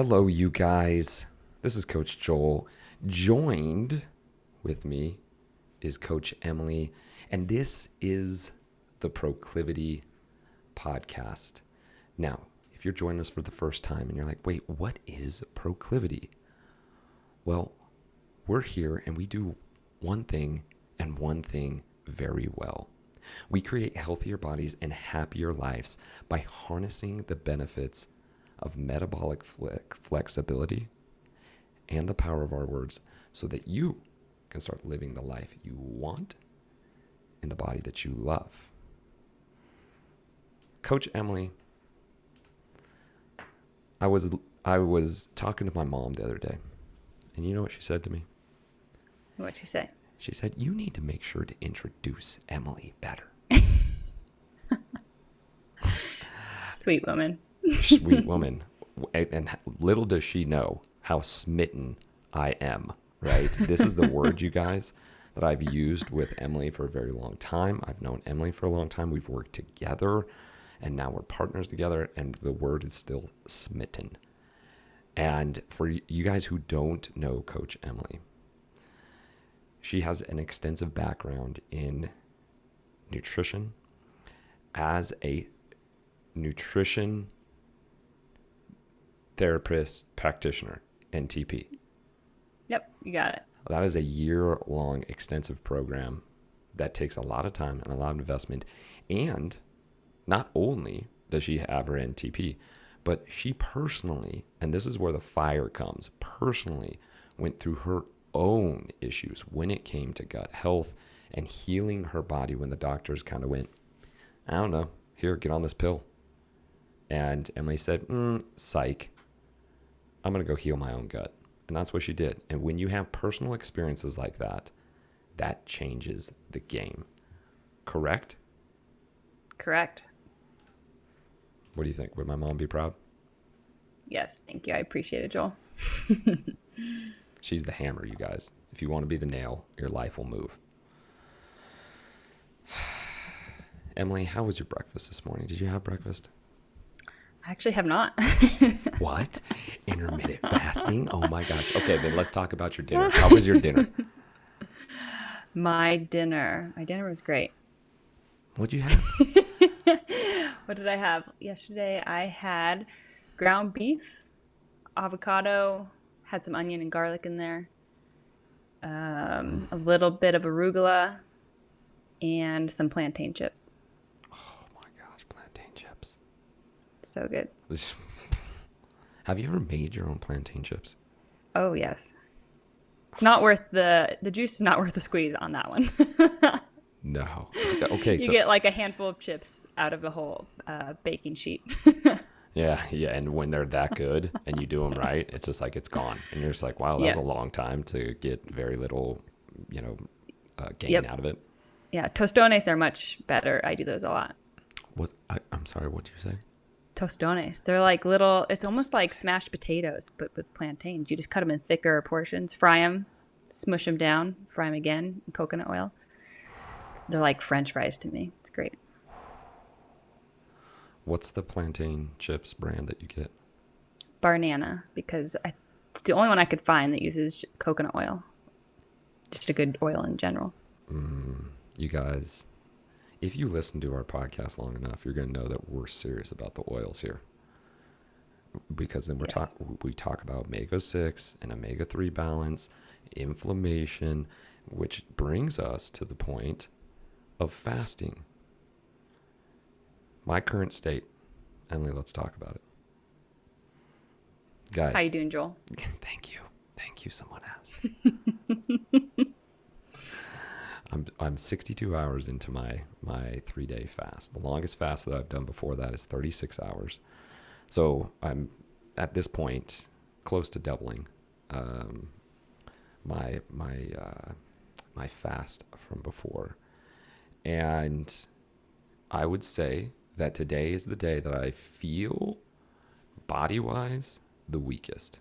Hello, you guys. This is Coach Joel. Joined with me is Coach Emily, and this is the Proclivity Podcast. Now, if you're joining us for the first time and you're like, wait, what is proclivity? Well, we're here and we do one thing and one thing very well. We create healthier bodies and happier lives by harnessing the benefits of metabolic flexibility and the power of our words so that you can start living the life you want in the body that you love. Coach Emily, I was talking to my mom the other day, and you know what she said to me? What'd she say? She said, you need to make sure to introduce Emily better. Sweet woman. Sweet woman. And little does she know how smitten I am, right? This is the word, you guys, that I've used with Emily for a very long time. I've known Emily for a long time. We've worked together, and now we're partners together, and the word is still smitten. And for you guys who don't know Coach Emily, she has an extensive background in nutrition as a nutrition therapist practitioner, NTP. Yep, you got it. That is a year-long extensive program that takes a lot of time and a lot of investment. And not only does she have her NTP, but she personally, and this is where the fire comes, personally went through her own issues when it came to gut health and healing her body when the doctors kind of went, I don't know, here, get on this pill. And Emily said, psych, I'm going to go heal my own gut. And that's what she did. And when you have personal experiences like that, that changes the game. Correct? Correct. What do you think? Would my mom be proud? Yes, thank you. I appreciate it, Joel. She's the hammer, you guys. If you want to be the nail, your life will move. Emily, how was your breakfast this morning? Did you have breakfast? I actually have not. What? Intermittent fasting? Oh my gosh. Okay, then let's talk about your dinner. How was your dinner? My dinner was great. What'd you have? What did I have? Yesterday I had ground beef, avocado, had some onion and garlic in there, a little bit of arugula, and some plantain chips. Oh my gosh, plantain chips. So good. Have you ever made your own plantain chips? Oh, yes. It's not worth the juice is not worth the squeeze on that one. No. Okay, you get like a handful of chips out of a whole baking sheet. Yeah, and when they're that good and you do them right, it's just like it's gone. And you're just like, wow, that was a long time to get very little, gain out of it. Yeah, tostones are much better. I do those a lot. I'm sorry, what did you say? Tostones. They're like little, it's almost like smashed potatoes, but with plantains. You just cut them in thicker portions, fry them, smush them down, fry them again in coconut oil. They're like French fries to me. It's great. What's the plantain chips brand that you get? Banana, because it's the only one I could find that uses coconut oil. Just a good oil in general. You guys, if you listen to our podcast long enough, you're going to know that we're serious about the oils here. Because then we talk about omega-6 and omega-3 balance, inflammation, which brings us to the point of fasting. My current state. Emily, let's talk about it. Guys. How you doing, Joel? Thank you, someone asked. I'm 62 hours into my 3-day fast. The longest fast that I've done before that is 36 hours. So I'm at this point close to doubling my fast from before. And I would say that today is the day that I feel body-wise the weakest.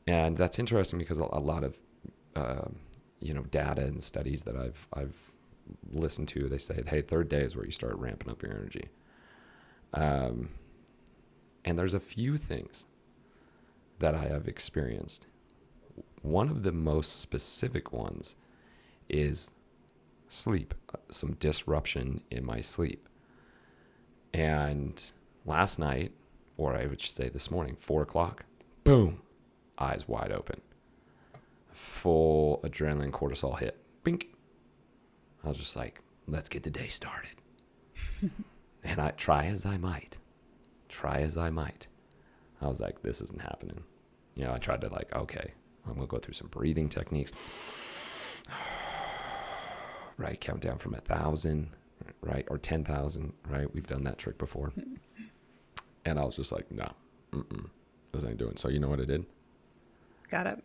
And that's interesting because a lot of data and studies that I've listened to, they say, hey, third day is where you start ramping up your energy. And there's a few things that I have experienced. One of the most specific ones is sleep, some disruption in my sleep. And last night, or I would say this morning, 4 o'clock, boom, eyes wide open. Full adrenaline cortisol hit. Bink. I was just like, let's get the day started. And I try as I might. I was like, this isn't happening. I tried to okay, I'm going to go through some breathing techniques. Right, count down from 1,000, right, or 10,000, right? We've done that trick before. And I was just like, no, this ain't doing. So you know what I did? Got it.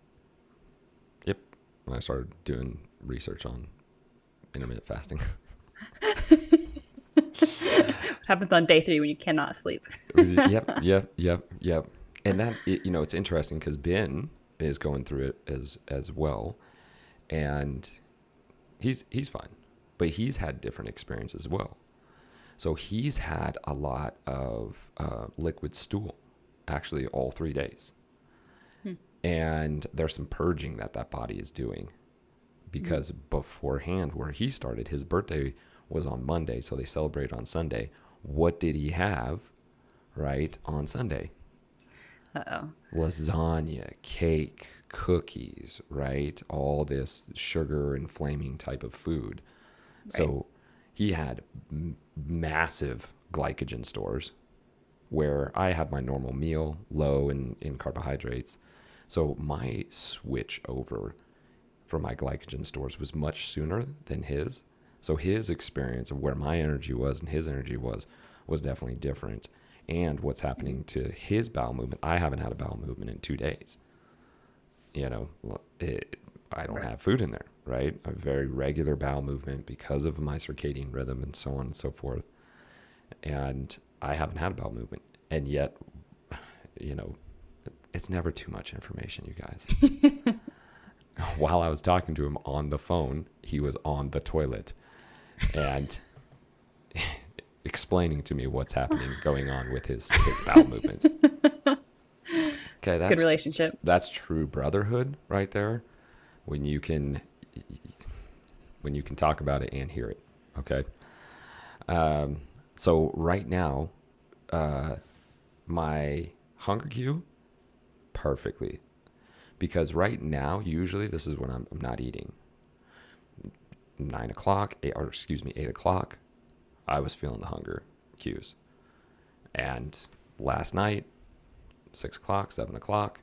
Yep. And I started doing research on intermittent fasting. What happens on day 3 when you cannot sleep? Yep. And that, it's interesting because Ben is going through it as well. And he's fine, but he's had different experiences as well. So he's had a lot of liquid stool, actually all 3 days. And there's some purging that body is doing because beforehand where he started, his birthday was on Monday. So they celebrated on Sunday. What did he have right on Sunday? Lasagna, cake, cookies, right? All this sugar and flaming type of food. Right. So he had massive glycogen stores where I had my normal meal, low in carbohydrates. So my switch over for my glycogen stores was much sooner than his. So his experience of where my energy was and his energy was definitely different. And what's happening to his bowel movement, I haven't had a bowel movement in 2 days. I don't have food in there, right? A very regular bowel movement because of my circadian rhythm and so on and so forth. And I haven't had a bowel movement. And yet, it's never too much information, you guys. While I was talking to him on the phone, he was on the toilet and explaining to me what's going on with his bowel movements. Okay, that's a good relationship. That's true brotherhood right there. When you can talk about it and hear it. Okay. So right now, my hunger cue, perfectly. Because right now, usually this is when I'm not eating. 8 o'clock, I was feeling the hunger cues. And last night, 6 o'clock, 7 o'clock,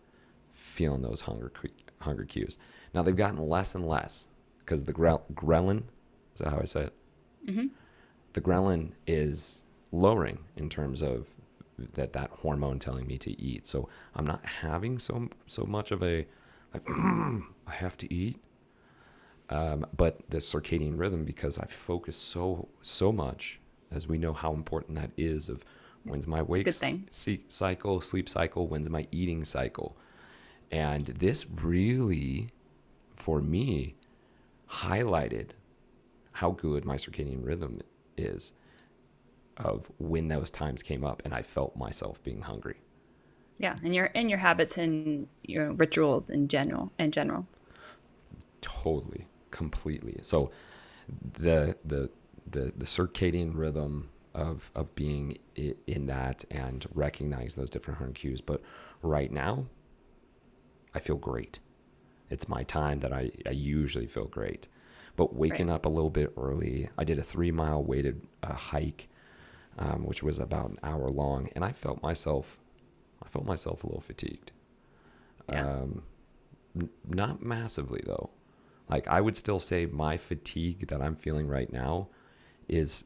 feeling those hunger cues. Now they've gotten less and less because the ghrelin, is that how I say it? Mm-hmm. The ghrelin is lowering in terms of that hormone telling me to eat. So I'm not having so much of a I have to eat. But the circadian rhythm, because I focus so much, as we know how important that is, of when's my wake cycle, sleep cycle, when's my eating cycle. And this really, for me, highlighted how good my circadian rhythm is of when those times came up and I felt myself being hungry. Yeah, and your habits and your rituals in general. Totally, completely. So the circadian rhythm of being in that and recognize those different hunger cues. But right now, I feel great. It's my time that I usually feel great. But waking up a little bit early, I did a 3-mile weighted hike, which was about an hour long, and I felt myself a little fatigued. Yeah. Not massively though. Like I would still say my fatigue that I'm feeling right now is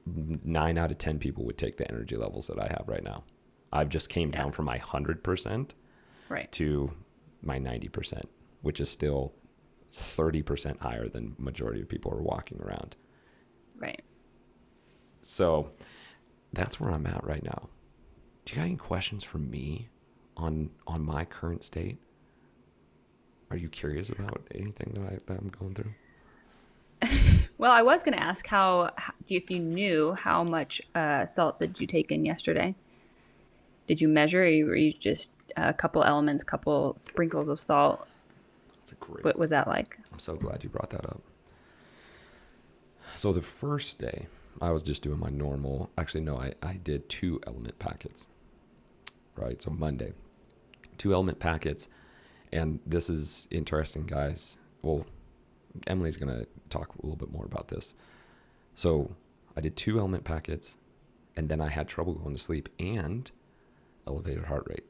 9 out of 10 people would take the energy levels that I have right now. I've just came down from my 100% to my 90%, which is still 30% higher than majority of people are walking around. Right. So that's where I'm at right now. Do you got any questions for me on my current state? Are you curious about anything that I'm going through? Well, I was going to ask if you knew how much salt did you take in yesterday? Did you measure, or were you just a couple elements, couple sprinkles of salt? That's a great. What was that like? I'm so glad you brought that up. So the first day, I was just doing my normal. Actually, no, I did 2 element packets. Right, so Monday, 2 element packets, and this is interesting, guys. Well, Emily's gonna talk a little bit more about this. So I did 2 element packets, and then I had trouble going to sleep and elevated heart rate,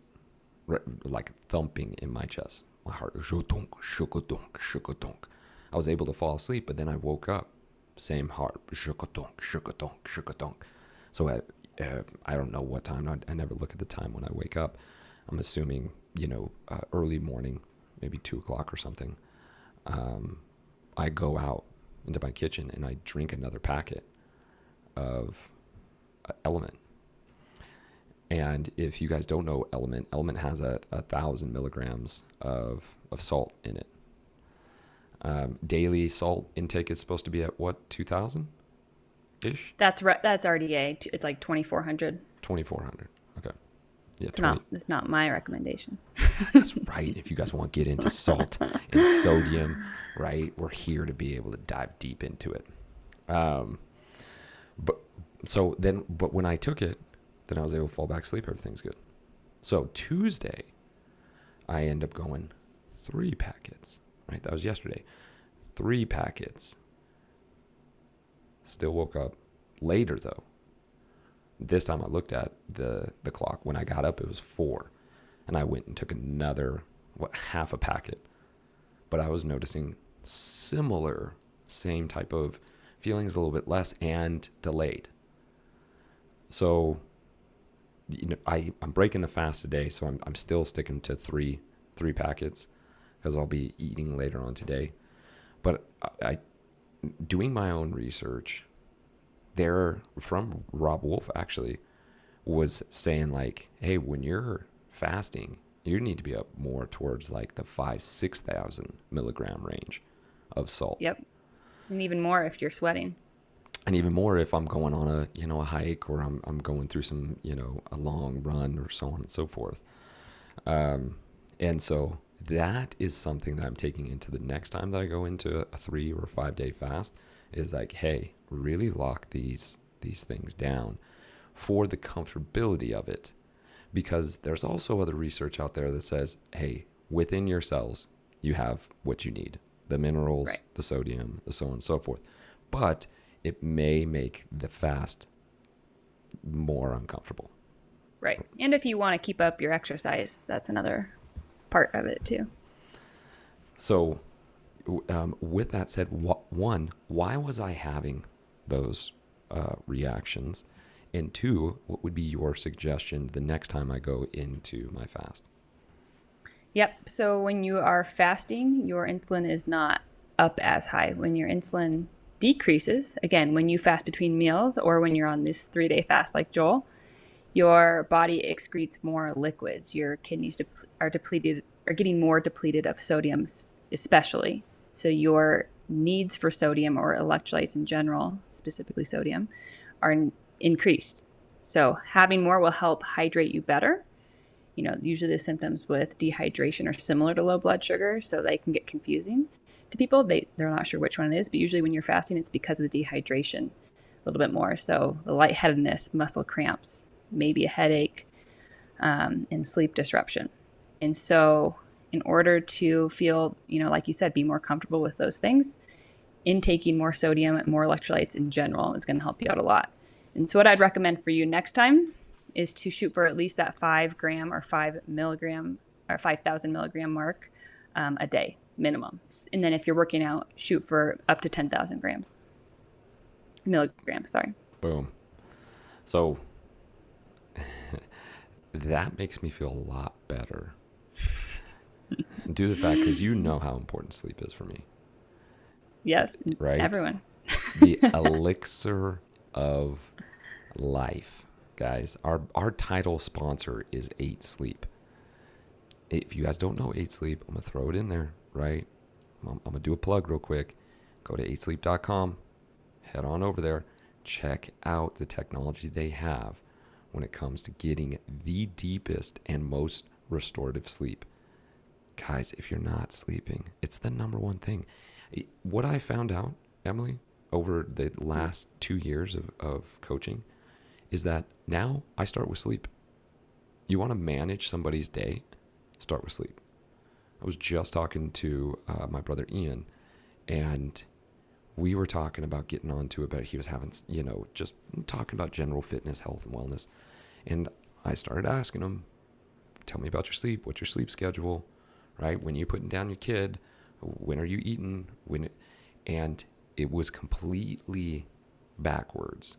like thumping in my chest. My heart, shukadunk, shukadunk, shukadunk. I was able to fall asleep, but then I woke up, same heart, shukadunk, shukadunk, shukadunk. So I don't know what time. I never look at the time when I wake up. I'm assuming, early morning, maybe 2 o'clock or something. I go out into my kitchen and I drink another packet of Element. And if you guys don't know Element has 1,000 milligrams of salt in it. Daily salt intake is supposed to be at what, 2,000 ish? That's RDA. It's like 2,400. 2,400. Okay. Yeah, it's not my recommendation. That's right. If you guys want to get into salt and sodium, right, we're here to be able to dive deep into it. But when I took it, then I was able to fall back asleep. Everything's good. So Tuesday, I end up going 3 packets. Right, that was yesterday. 3 packets. Still woke up later though. This time I looked at the clock. When I got up, it was 4. And I went and took another, half a packet. But I was noticing same type of feelings, a little bit less and delayed. So, I'm breaking the fast today, so I'm still sticking to 3 packets because I'll be eating later on today. But I doing my own research, there from Rob Wolf actually was saying like, hey, when you're fasting, you need to be up more towards like the 6,000 milligram range of salt. Yep. And even more if you're sweating. And even more if I'm going on a hike, or I'm going through some, a long run or so on and so forth. And so that is something that I'm taking into the next time that I go into a 3 or 5 day fast, is like, hey, really lock these things down for the comfortability of it. Because there's also other research out there that says, hey, within your cells, you have what you need, the minerals, right, the sodium, the so on and so forth. But it may make the fast more uncomfortable. Right. And if you want to keep up your exercise, that's another part of it too. So with that said, one, why was I having those reactions? And 2, what would be your suggestion the next time I go into my fast? Yep. So when you are fasting, your insulin is not up as high. When your insulin decreases, again, when you fast between meals or when you're on this 3-day fast like Joel, your body excretes more liquids. Your kidneys are getting more depleted of sodium, especially. So your needs for sodium, or electrolytes in general, specifically sodium, are increased. So having more will help hydrate you better. Usually the symptoms with dehydration are similar to low blood sugar, so they can get confusing to people. They're not sure which one it is, but usually when you're fasting, it's because of the dehydration a little bit more. So the lightheadedness, muscle cramps, maybe a headache, and sleep disruption. And so in order to feel, like you said, be more comfortable with those things, intaking more sodium and more electrolytes in general is going to help you out a lot. And so what I'd recommend for you next time is to shoot for at least that 5 gram or 5 milligram or 5,000 milligram mark a day minimum. And then if you're working out, shoot for up to 10,000 milligrams. Boom. So that makes me feel a lot better. Due to the fact, because you know how important sleep is for me. Yes, right? Everyone. The elixir of life, guys. Our title sponsor is 8 Sleep. If you guys don't know 8 Sleep, I'm going to throw it in there, right? I'm going to do a plug real quick. Go to 8sleep.com. Head on over there. Check out the technology they have when it comes to getting the deepest and most restorative sleep. Guys, if you're not sleeping, it's the number one thing. What I found out, Emily, over the last 2 years of coaching is that now I start with sleep. You want to manage somebody's day, start with sleep. I was just talking to my brother Ian, and we were talking about getting onto it, but he was having, just talking about general fitness, health, and wellness. And I started asking him, tell me about your sleep. What's your sleep schedule, right? When are you putting down your kid? When are you eating? And it was completely backwards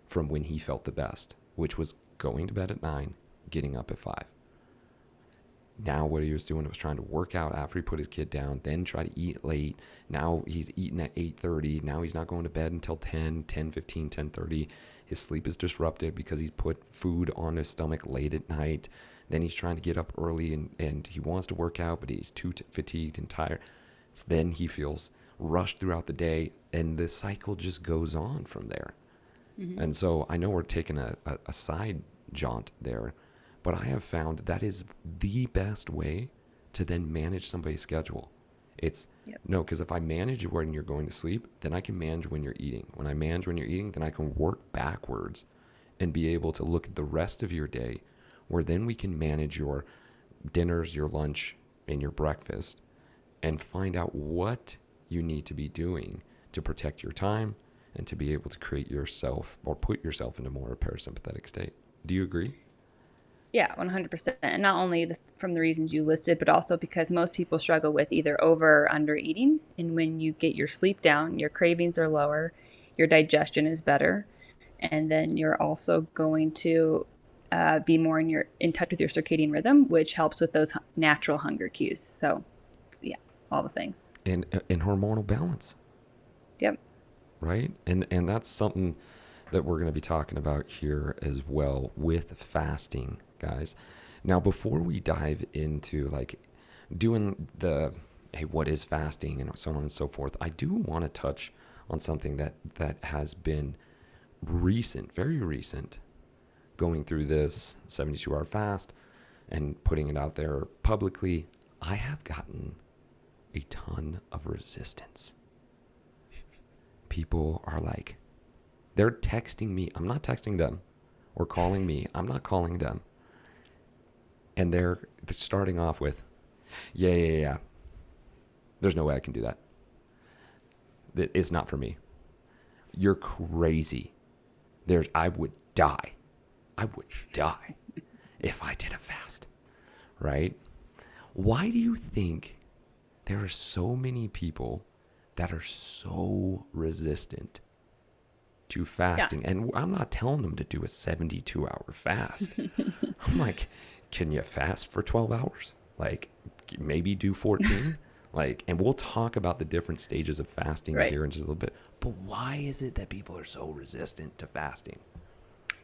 from when he felt the best, which was going to bed at 9, getting up at 5. Now what he was doing was trying to work out after he put his kid down, then try to eat late. Now he's eating at 8:30. Now he's not going to bed until 10, 10:15, 10:30. His sleep is disrupted because he's put food on his stomach late at night. Then he's trying to get up early and he wants to work out, but he's too fatigued and tired. So then he feels rushed throughout the day, and the cycle just goes on from there. Mm-hmm. And so I know we're taking a side jaunt there, but I have found that is the best way to then manage somebody's schedule. No, because if I manage when you're going to sleep, then I can manage when you're eating. When I manage when you're eating, then I can work backwards and be able to look at the rest of your day, where then we can manage your dinners, your lunch, and your breakfast, and find out what you need to be doing to protect your time and to be able to create yourself or put yourself into more a parasympathetic state. Do you agree? Yeah, 100%. And not only from the reasons you listed, but also because most people struggle with either over or under eating. And when you get your sleep down, your cravings are lower, your digestion is better. And then you're also going to be more in touch with your circadian rhythm, which helps with those natural hunger cues. So, yeah, all the things. And hormonal balance. Yep. Right? And that's something that we're going to be talking about here as well with fasting, guys. Now, before we dive into like doing the, hey, what is fasting and so on and so forth, I do want to touch on something that has been recent, very recent, going through this 72-hour fast and putting it out there publicly. I have gotten a ton of resistance. People are like, they're texting me. I'm not texting them, or calling me. I'm not calling them. And they're starting off with, yeah. There's no way I can do that. It's not for me. You're crazy. I would die. I would die if I did a fast, right? Why do you think there are so many people that are so resistant to fasting? Yeah. And I'm not telling them to do a 72-hour fast. I'm like, can you fast for 12 hours? Like, maybe do 14? And we'll talk about the different stages of fasting here in just a little bit. But why is it that people are so resistant to fasting?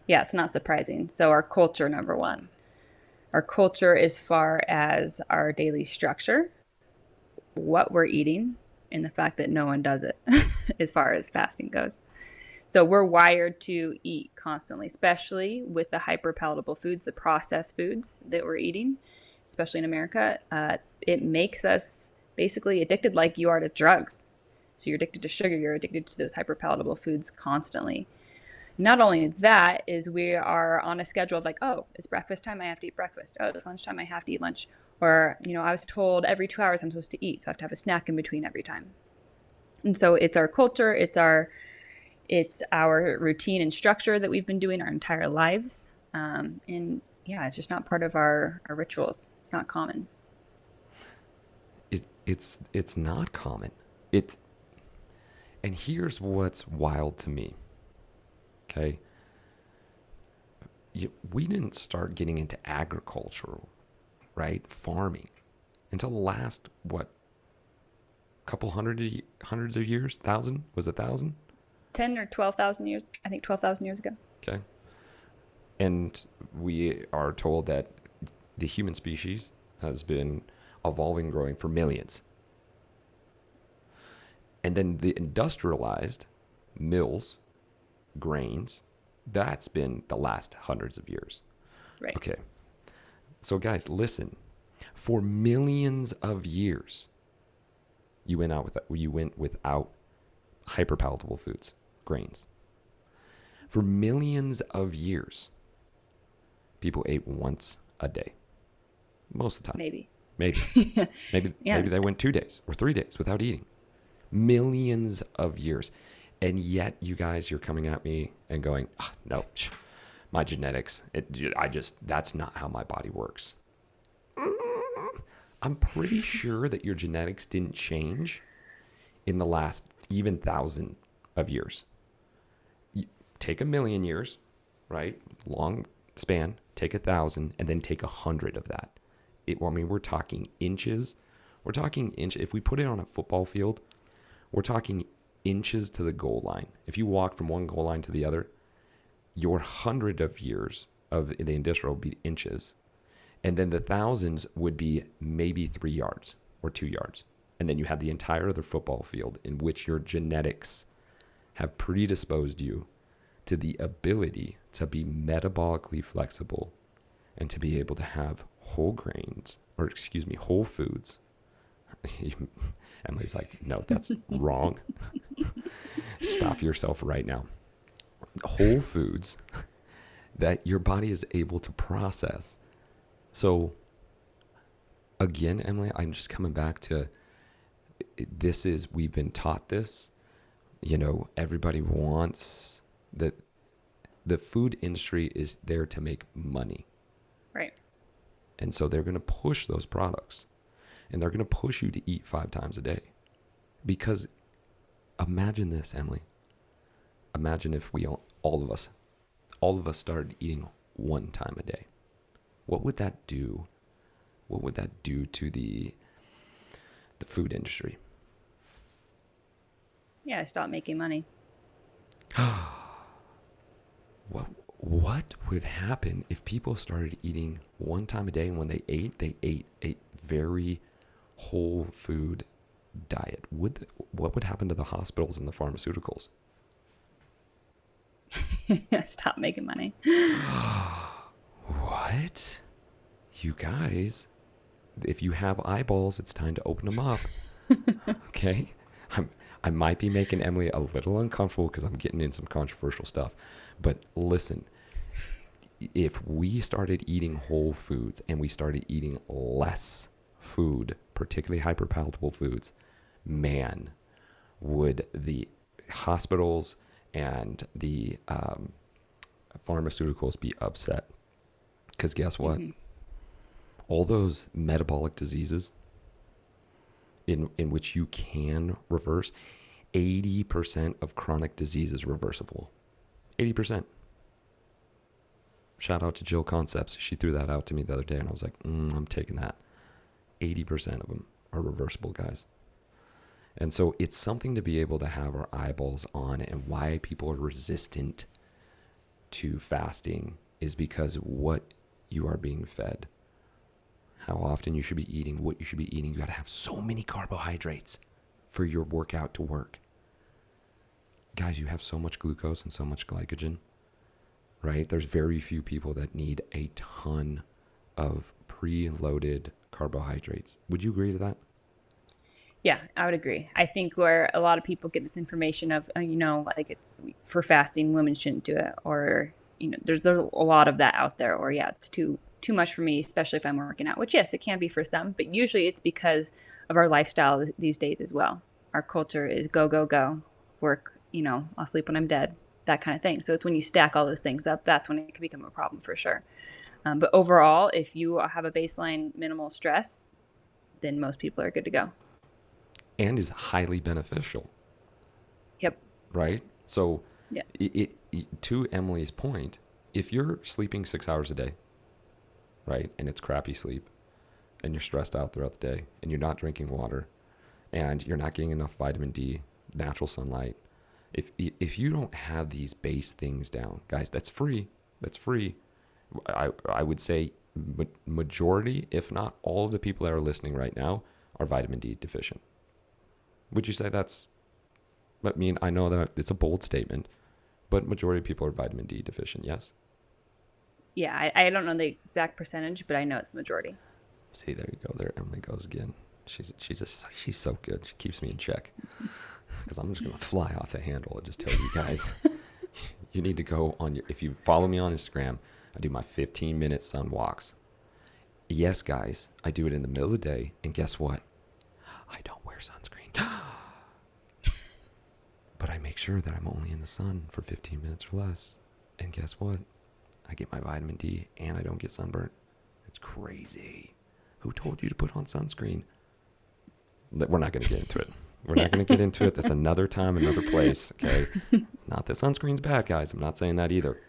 Yeah, it's not surprising. So our culture, number one. Our culture as far as our daily structure, what we're eating, and the fact that no one does it as far as fasting goes. So we're wired to eat constantly, especially with the hyperpalatable foods, the processed foods that we're eating, especially in America. It makes us basically addicted like you are to drugs. So you're addicted to sugar, you're addicted to those hyperpalatable foods constantly. Not only that is we are on a schedule of like, oh, it's breakfast time, I have to eat breakfast. Oh, it's lunchtime, I have to eat lunch. Or, I was told every 2 hours I'm supposed to eat, so I have to have a snack in between every time. And so it's our culture, it's our routine and structure that we've been doing our entire lives. And yeah, it's just not part of our rituals. It's not common. It's not common. And here's what's wild to me. Okay. We didn't start getting into agricultural, right? Farming until the last, couple hundreds of years? 1,000? Was it 1,000? 10 or 12,000 years. I think 12,000 years ago. Okay. And we are told that the human species has been evolving, growing for millions. And then the industrialized mills, grains, That's been the last hundreds of years. Right. Okay. So guys, listen. For millions of years, you went without hyperpalatable foods, grains. For millions of years, people ate once a day. Most of the time. Maybe. Maybe they went 2 days or 3 days without eating. Millions of years. And yet you guys, you're coming at me and going, no, my genetics, that's not how my body works. I'm pretty sure that your genetics didn't change in the last even 1,000 of years. Take 1,000,000 years, right? Long span, take 1,000 and then take 100 of that. We're talking inches. If we put it on a football field, we're talking inches to the goal line. If you walk from one goal line to the other, your 100 of years of the industrial would be inches. And then the thousands would be maybe 3 yards or 2 yards. And then you have the entire other football field in which your genetics have predisposed you to the ability to be metabolically flexible and to be able to have whole foods. Emily's like, no, that's wrong. Stop yourself right now. Whole foods that your body is able to process. So again, Emily, I'm just coming back to we've been taught this, everybody wants that. The food industry is there to make money. Right. And so they're going to push those products and they're going to push you to eat 5 times a day. Because imagine this, Emily. Imagine if all of us started eating 1 time a day. What would that do? What would that do to the food industry? Yeah, stop making money. What would happen if people started eating 1 time a day, and when they ate a very whole food diet? What would happen to the hospitals and the pharmaceuticals? Stop making money. What? You guys, if you have eyeballs, it's time to open them up. Okay? I might be making Emily a little uncomfortable because I'm getting in some controversial stuff. But listen, if we started eating whole foods and we started eating less food, particularly hyperpalatable foods, man, would the hospitals and the pharmaceuticals be upset. Because guess what? Mm-hmm. All those metabolic diseases in which you can reverse, 80% of chronic disease is reversible. 80%. Shout out to Jill Concepts. She threw that out to me the other day, and I was like, I'm taking that. 80% of them are reversible, guys. And so it's something to be able to have our eyeballs on, and why people are resistant to fasting is because what you are being fed, how often you should be eating, what you should be eating. You got to have so many carbohydrates for your workout to work. Guys, you have so much glucose and so much glycogen, right? There's very few people that need a ton of preloaded carbohydrates. Would you agree to that? Yeah, I would agree. I think where a lot of people get this information of, for fasting, women shouldn't do it, or, there's a lot of that out there, or it's too much for me, especially if I'm working out, which yes, it can be for some, but usually it's because of our lifestyle these days as well. Our culture is go, go, go, work, I'll sleep when I'm dead, that kind of thing. So it's when you stack all those things up, that's when it can become a problem for sure. But overall, if you have a baseline minimal stress, then most people are good to go. And is highly beneficial. Yep. Right? So yeah. To Emily's point, if you're sleeping 6 hours a day, right, and it's crappy sleep, and you're stressed out throughout the day, and you're not drinking water, and you're not getting enough vitamin D, natural sunlight, if you don't have these base things down, guys, that's free. That's free. I would say majority, if not all of the people that are listening right now are vitamin D deficient. Would you say that's, I mean, I know that it's a bold statement, But majority of people are vitamin D deficient, yes? Yeah, I don't know the exact percentage, but I know it's the majority. See, there you go. There Emily goes again. She's so good. She keeps me in check. Because I'm just going to fly off the handle and just tell you guys, you need to go on if you follow me on Instagram, I do my 15-minute sun walks. Yes, guys, I do it in the middle of the day. And guess what? I don't wear sunscreen. But I make sure that I'm only in the sun for 15 minutes or less. And guess what? I get my vitamin D and I don't get sunburnt. It's crazy. Who told you to put on sunscreen? We're not going to get into it. We're not going to get into it. That's another time, another place, okay? Not that sunscreen's bad, guys. I'm not saying that either.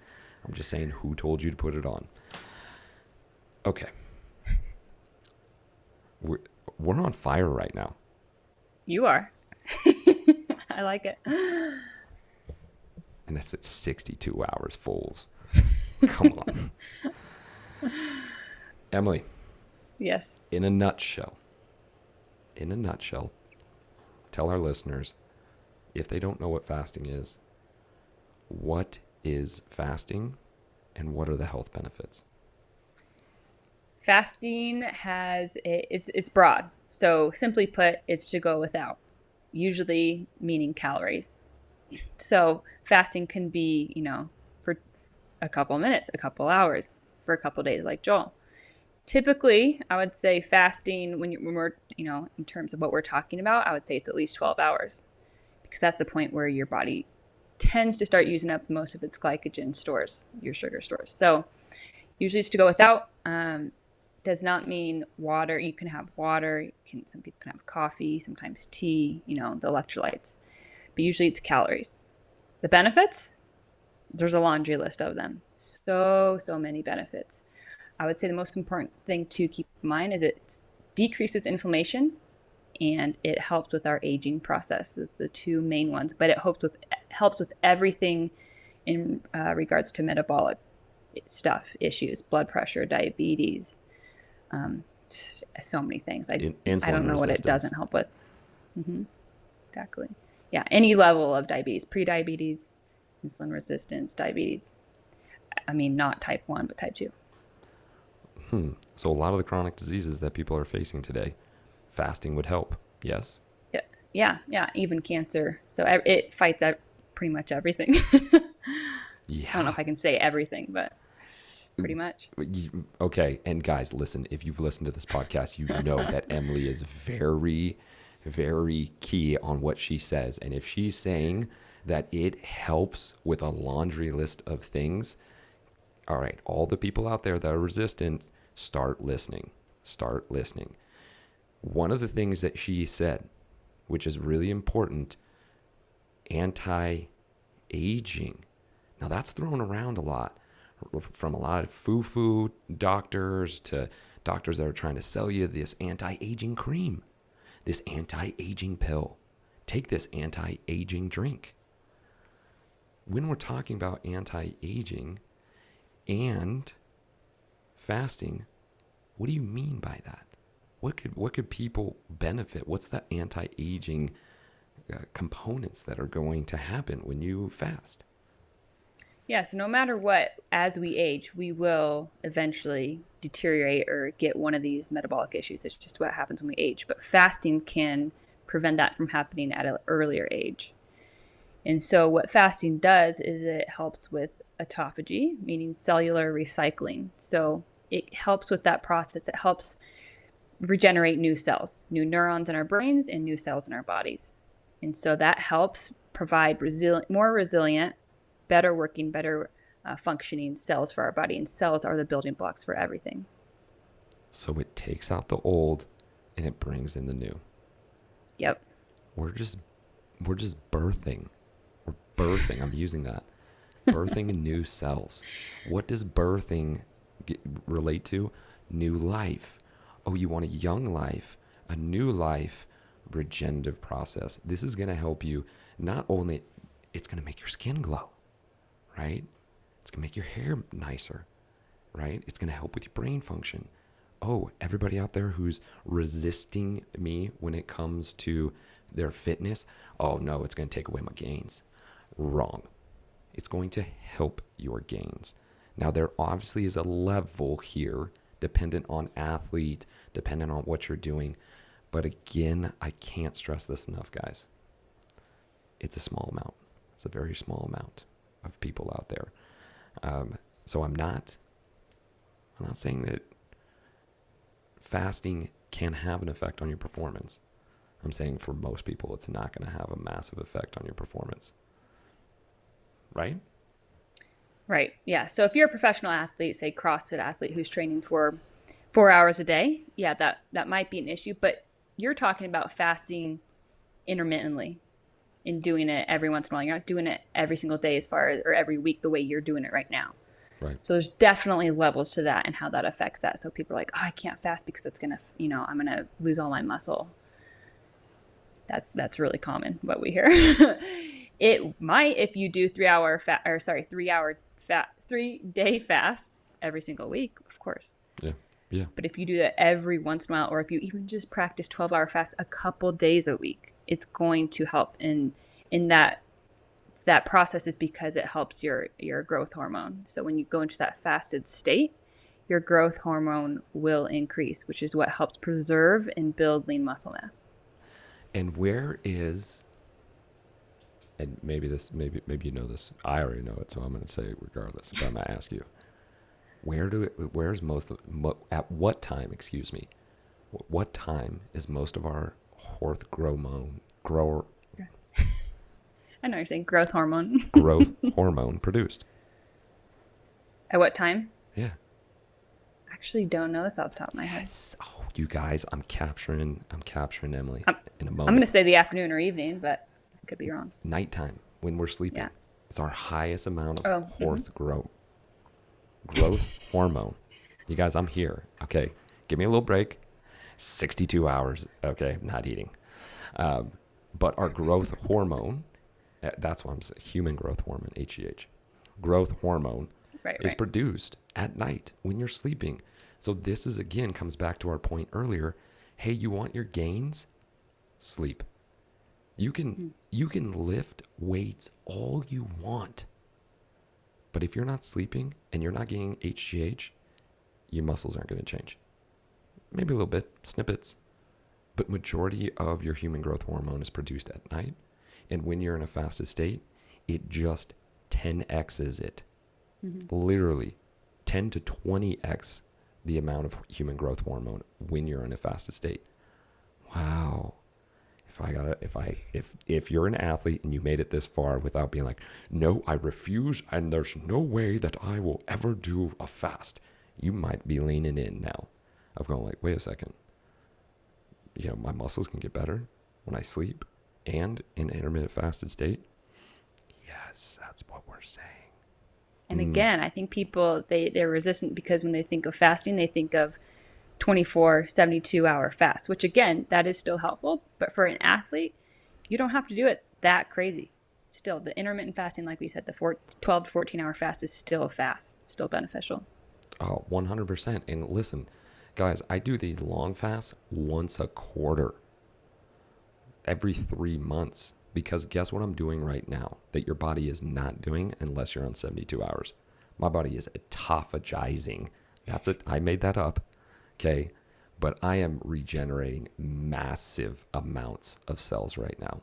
I'm just saying who told you to put it on. Okay. We're on fire right now. You are. I like it. And that's at 62 hours, fools. Come on. Emily. Yes. In a nutshell, tell our listeners, if they don't know what fasting is, what is fasting and what are the health benefits? Fasting it's broad. So simply put, it's to go without, usually meaning calories. So fasting can be, for a couple minutes, a couple hours, for a couple days, like Joel. Typically, I would say fasting, when we're, in terms of what we're talking about, I would say it's at least 12 hours, because that's the point where your body tends to start using up most of its glycogen stores, your sugar stores. So usually it's to go without. Does not mean water. You can have water. Some people can have coffee, sometimes tea, the electrolytes. But usually it's calories. The benefits, there's a laundry list of them. So many benefits. I would say the most important thing to keep in mind is it decreases inflammation and it helps with our aging process, the two main ones. But it helps with everything in regards to metabolic stuff, issues, blood pressure, diabetes, so many things. I don't know what it doesn't help with. Mm-hmm. Exactly. Yeah, any level of diabetes, pre-diabetes, insulin resistance, diabetes. I mean, not type 1, but type 2. So a lot of the chronic diseases that people are facing today, fasting would help. Yes? Yeah. Even cancer. So it fights pretty much everything. Yeah. I don't know if I can say everything, but pretty much. Okay. And guys, listen, if you've listened to this podcast, you know that Emily is very, very key on what she says. And if she's saying that it helps with a laundry list of things, all right, all the people out there that are resistant, start listening. One of the things that she said, which is really important, anti-aging. Now that's thrown around a lot, from a lot of foo-foo doctors to doctors that are trying to sell you this anti-aging cream, this anti-aging pill. Take this anti-aging drink. When we're talking about anti-aging and fasting, what do you mean by that? What could people benefit? What's the anti-aging components that are going to happen when you fast? Yeah, so no matter what, as we age, we will eventually deteriorate or get one of these metabolic issues. It's just what happens when we age. But fasting can prevent that from happening at an earlier age. And so what fasting does is it helps with autophagy, meaning cellular recycling. So it helps with that process. It helps regenerate new cells, new neurons in our brains and new cells in our bodies. And so that helps provide more resilient, better working, better functioning cells for our body. And cells are the building blocks for everything. So it takes out the old and it brings in the new. Yep. We're just birthing. We're birthing. I'm using that. Birthing new cells. What does birthing relate to? New life. Oh, you want a young life, a new life, regenerative process. This is going to help you. Not only, it's going to make your skin glow, right? It's going to make your hair nicer, right? It's going to help with your brain function. Oh, everybody out there who's resisting me when it comes to their fitness, oh no, it's going to take away my gains. Wrong. It's going to help your gains. Now, there obviously is a level here dependent on athlete, dependent on what you're doing. But again, I can't stress this enough, guys. It's a small amount. It's a very small amount of people out there. So I'm not saying that fasting can have an effect on your performance. I'm saying for most people, it's not going to have a massive effect on your performance. Right? Right. Yeah. So if you're a professional athlete, say CrossFit athlete who's training for 4 hours a day, yeah, that might be an issue. But you're talking about fasting intermittently and doing it every once in a while. You're not doing it every single day or every week the way you're doing it right now. Right. So there's definitely levels to that and how that affects that. So people are like, oh, I can't fast because it's going to, I'm going to lose all my muscle. That's really common what we hear. It might if you do 3-day fasts every single week, of course. Yeah. But if you do that every once in a while, or if you even just practice 12-hour fast a couple days a week, it's going to help in that process, is because it helps your growth hormone. So when you go into that fasted state, your growth hormone will increase, which is what helps preserve and build lean muscle mass. And where is, and maybe you know this, I already know it, so I'm going to say it regardless, but I'm going to ask you, at what time is most of our I know you're saying growth hormone. growth hormone produced? At what time? Yeah. Actually don't know this off the top of my head. Yes. Oh, you guys, I'm capturing Emily in a moment. I'm going to say the afternoon or evening, but I could be wrong. Nighttime, when we're sleeping. Yeah. It's our highest amount of growth hormone. You guys, I'm here. Okay. Give me a little break. 62 hours. Okay. Not eating. But our growth hormone, that's what I'm saying, human growth hormone, HGH. Growth hormone is produced at night when you're sleeping. So this is, again, comes back to our point earlier. Hey, you want your gains? Sleep. You can lift weights all you want. But if you're not sleeping and you're not getting HGH, your muscles aren't going to change. Maybe a little bit, snippets. But majority of your human growth hormone is produced at night. And when you're in a fasted state, it just 10x's it. Mm-hmm. Literally 10 to 20x the amount of human growth hormone when you're in a fasted state. Wow. If you're an athlete and you made it this far without being like, no, I refuse, and there's no way that I will ever do a fast, you might be leaning in now of going like, wait a second. My muscles can get better when I sleep and in intermittent fasted state. Yes, that's what we're saying. And again, I think people, they're resistant because when they think of fasting, they think of 24, 72-hour fast, which again, that is still helpful. But for an athlete, you don't have to do it that crazy. Still, the intermittent fasting, like we said, the 12 to 14-hour fast is still fast, still beneficial. Oh, 100%. And listen, guys, I do these long fasts once a quarter, every 3 months. Because guess what I'm doing right now that your body is not doing unless you're on 72 hours? My body is autophagizing. That's it. I made that up. Okay. But I am regenerating massive amounts of cells right now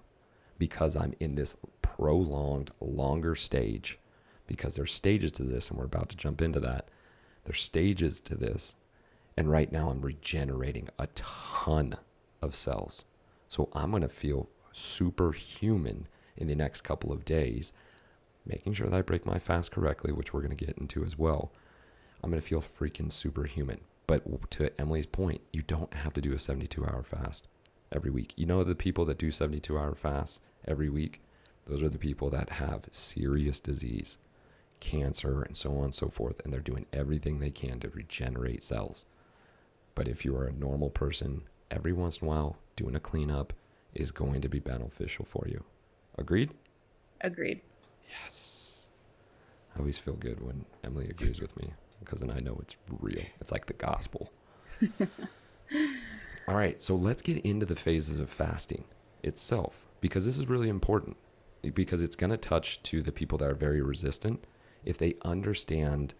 because I'm in this prolonged, longer stage, because there's stages to this, and we're about to jump into that. There's stages to this. And right now I'm regenerating a ton of cells. So I'm going to feel superhuman in the next couple of days, making sure that I break my fast correctly, which we're going to get into as well. I'm going to feel freaking superhuman. But to Emily's point, you don't have to do a 72-hour fast every week. The people that do 72-hour fasts every week, those are the people that have serious disease, cancer, and so on and so forth, and they're doing everything they can to regenerate cells. But if you are a normal person, every once in a while, doing a cleanup is going to be beneficial for you. Agreed? Agreed. Yes. I always feel good when Emily agrees with me, because then I know it's real. It's like the gospel. All right, so let's get into the phases of fasting itself, because this is really important. because it's going to touch to the people that are very resistant. If they understand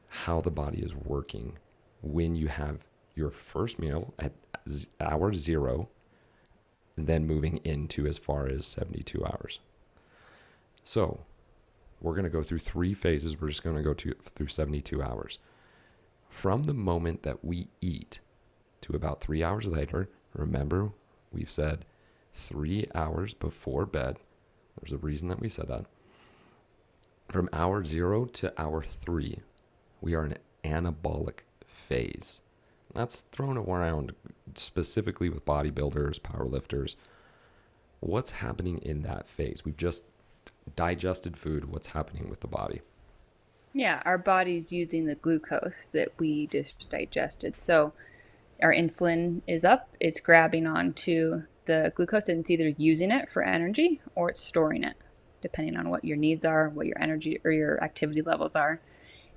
how the body is working when you have your first meal at hour 0, and then moving into as far as 72 hours. So we're going to go through 3 phases. We're just going to go through 72 hours. From the moment that we eat to about 3 hours later, remember we've said 3 hours before bed. There's a reason that we said that. From hour 0 to hour 3, we are in an anabolic phase. That's thrown around specifically with bodybuilders, powerlifters. What's happening in that phase? We've just digested food. What's happening with the body? Yeah, our body's using the glucose that we just digested. So our insulin is up. It's grabbing onto the glucose, and it's either using it for energy or it's storing it, depending on what your needs are, what your energy or your activity levels are.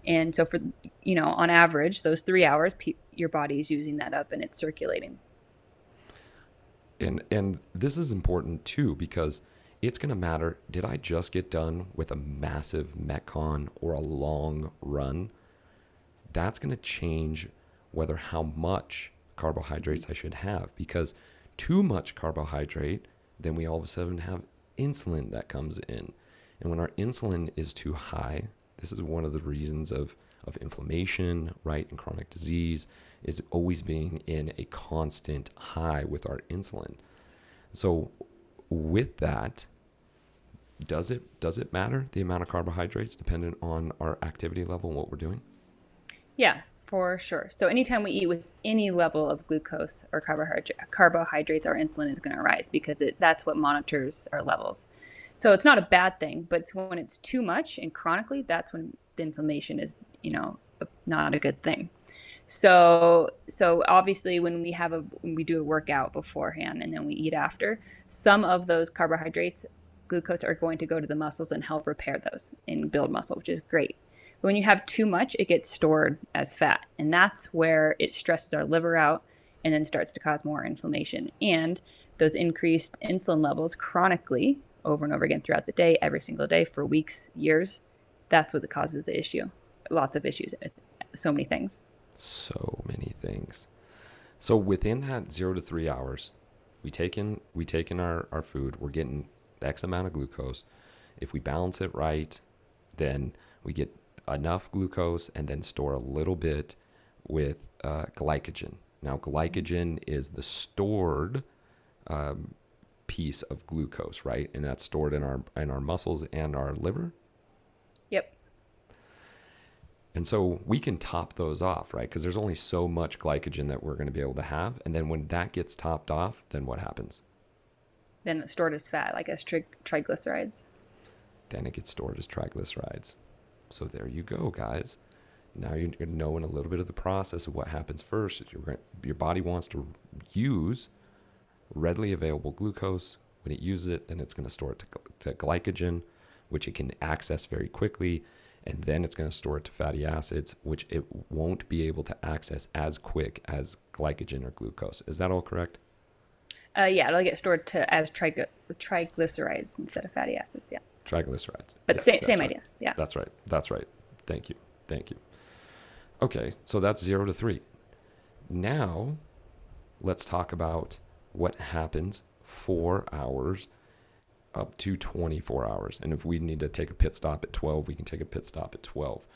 And so for, on average, those 3 hours, your body is using that up and it's circulating. And this is important too, because it's going to matter. Did I just get done with a massive Metcon or a long run? That's going to change how much carbohydrates I should have, because too much carbohydrate, then we all of a sudden have insulin that comes in. And when our insulin is too high, this is one of the reasons of inflammation, right? And chronic disease is always being in a constant high with our insulin. So with that, does it matter the amount of carbohydrates dependent on our activity level and what we're doing? Yeah, for sure. So anytime we eat with any level of glucose or carbohydrates, our insulin is going to rise, because that's what monitors our levels. So it's not a bad thing, but when it's too much and chronically, that's when the inflammation is, not a good thing. So obviously when we do a workout beforehand and then we eat after, some of those carbohydrates, glucose, are going to go to the muscles and help repair those and build muscle, which is great. But when you have too much, it gets stored as fat, and that's where it stresses our liver out and then starts to cause more inflammation. And those increased insulin levels chronically over and over again throughout the day, every single day for weeks, years, that's what causes the issue. Lots of issues, so many things. So many things. So within that 0 to 3 hours, we take in our food, we're getting X amount of glucose. If we balance it right, then we get enough glucose and then store a little bit with glycogen. Now, glycogen is the stored piece of glucose, right? And that's stored in our muscles and our liver. Yep. And so we can top those off, right? Because there's only so much glycogen that we're going to be able to have. And then when that gets topped off, then what happens? Then it's stored as fat, like as triglycerides. Then it gets stored as triglycerides. So there you go, guys. Now you're knowing a little bit of the process of what happens first. Your body wants to use readily available glucose. When it uses it, then it's going to store it to glycogen, which it can access very quickly. And then it's going to store it to fatty acids, which it won't be able to access as quick as glycogen or glucose. Is that all correct? Yeah, it'll get stored as triglycerides instead of fatty acids. Yeah. Triglycerides. But yes, same right. idea. Yeah. That's right. Thank you. Okay, so that's 0 to 3. Now, let's talk about what happens 4 hours up to 24 hours. And if we need to take a pit stop at 12, we can take a pit stop at 12.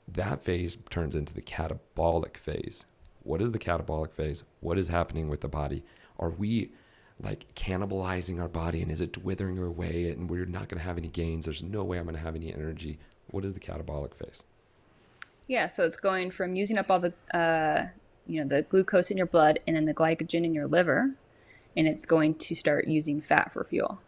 That phase turns into the catabolic phase. What is the catabolic phase? What is happening with the body? Are we like cannibalizing our body, and is it withering away and we're not going to have any gains? There's no way I'm going to have any energy. What is the catabolic phase? Yeah, so it's going from using up all the the glucose in your blood and then the glycogen in your liver, and it's going to start using fat for fuel.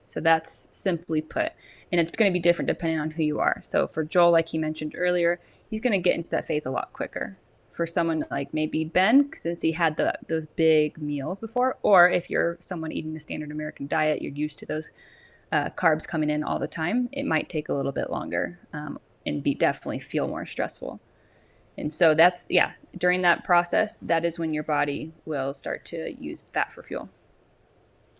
So that's simply put. And it's going to be different depending on who you are. So for Joel, like he mentioned earlier, he's going to get into that phase a lot quicker. For someone like maybe Ben, since he had those big meals before, or if you're someone eating a standard American diet, you're used to those carbs coming in all the time, it might take a little bit longer and definitely feel more stressful. And so during that process, that is when your body will start to use fat for fuel.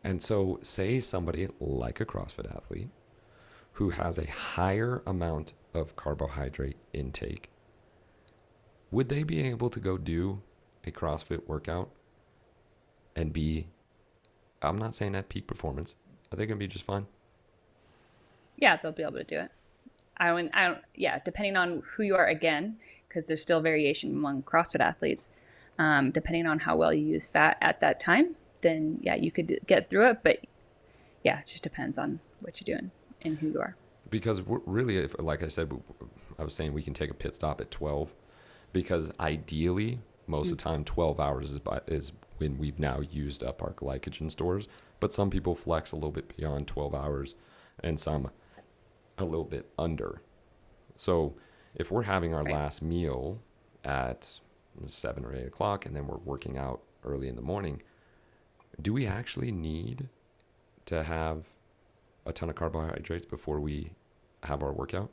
And so, say somebody like a CrossFit athlete who has a higher amount of carbohydrate intake, would they be able to go do a CrossFit workout and be, I'm not saying at peak performance, are they going to be just fine? Yeah, they'll be able to do it. Yeah, depending on who you are, again, because there's still variation among CrossFit athletes. Depending on how well you use fat at that time, then yeah, you could get through it. But yeah, it just depends on what you're doing and who you are. Because we're really, if, like I said, I was saying we can take a pit stop at 12, because ideally, most of the time, 12 hours is when we've now used up our glycogen stores. But some people flex a little bit beyond 12 hours and some a little bit under. So if we're having our last meal at 7 or 8 o'clock and then we're working out early in the morning, do we actually need to have a ton of carbohydrates before we have our workout?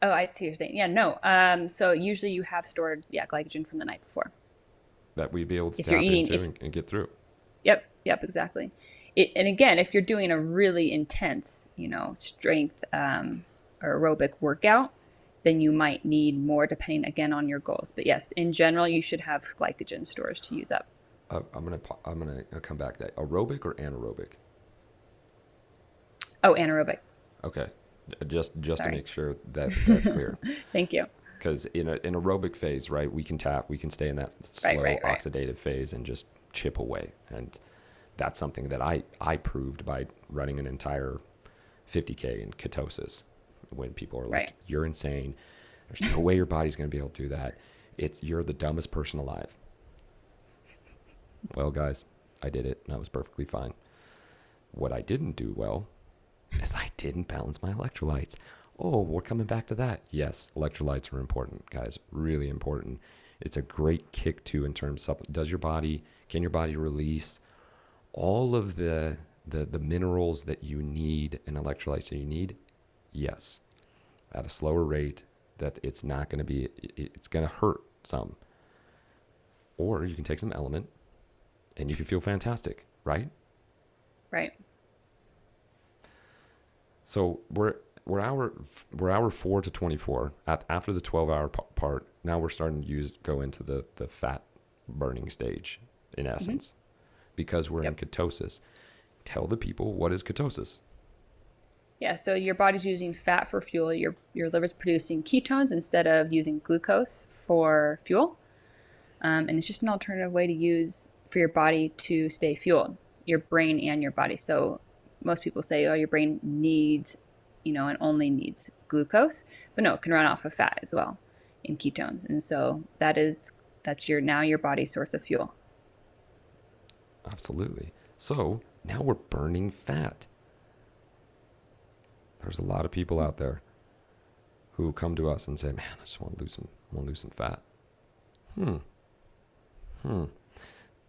Oh, I see what you're saying. Yeah, no. So usually you have stored, glycogen from the night before. That we'd be able to If you're tap eating, into and get through. yep, exactly. And again, if you're doing a really intense, strength or aerobic workout, then you might need more depending again on your goals. But yes, in general, you should have glycogen stores to use up. I'm gonna come back to that. Aerobic or anaerobic? Oh, anaerobic. Okay, just to Sorry. make sure that that's clear. Thank you. Because in an aerobic phase, right, we can stay in that slow Right. oxidative phase and just chip away. And that's something that I proved by running an entire 50K in ketosis. When people are like, Right. you're insane. There's no way your body's going to be able to do that. You're the dumbest person alive. Well, guys, I did it and I was perfectly fine. What I didn't do well is I didn't balance my electrolytes. Oh, we're coming back to that. Yes, electrolytes are important, guys. Really important. It's a great kick too in terms of can your body release all of the minerals that you need and electrolytes that you need? Yes. At a slower rate that it's not going to be, it's going to hurt some. Or you can take some element and you can feel fantastic, right? Right. So we're hour 4 to 24 after the 12-hour part. Now we're starting to go into the fat burning stage in essence, because we're in ketosis. Tell the people, what is ketosis? Yeah, so your body's using fat for fuel. Your liver's producing ketones instead of using glucose for fuel. And it's just an alternative way to use for your body to stay fueled, your brain and your body. So most people say, oh, your brain needs, and only needs glucose. But no, it can run off of fat as well in ketones. And so that's your body's source of fuel. Absolutely. So now we're burning fat. There's a lot of people out there who come to us and say, man, I just want to lose some fat.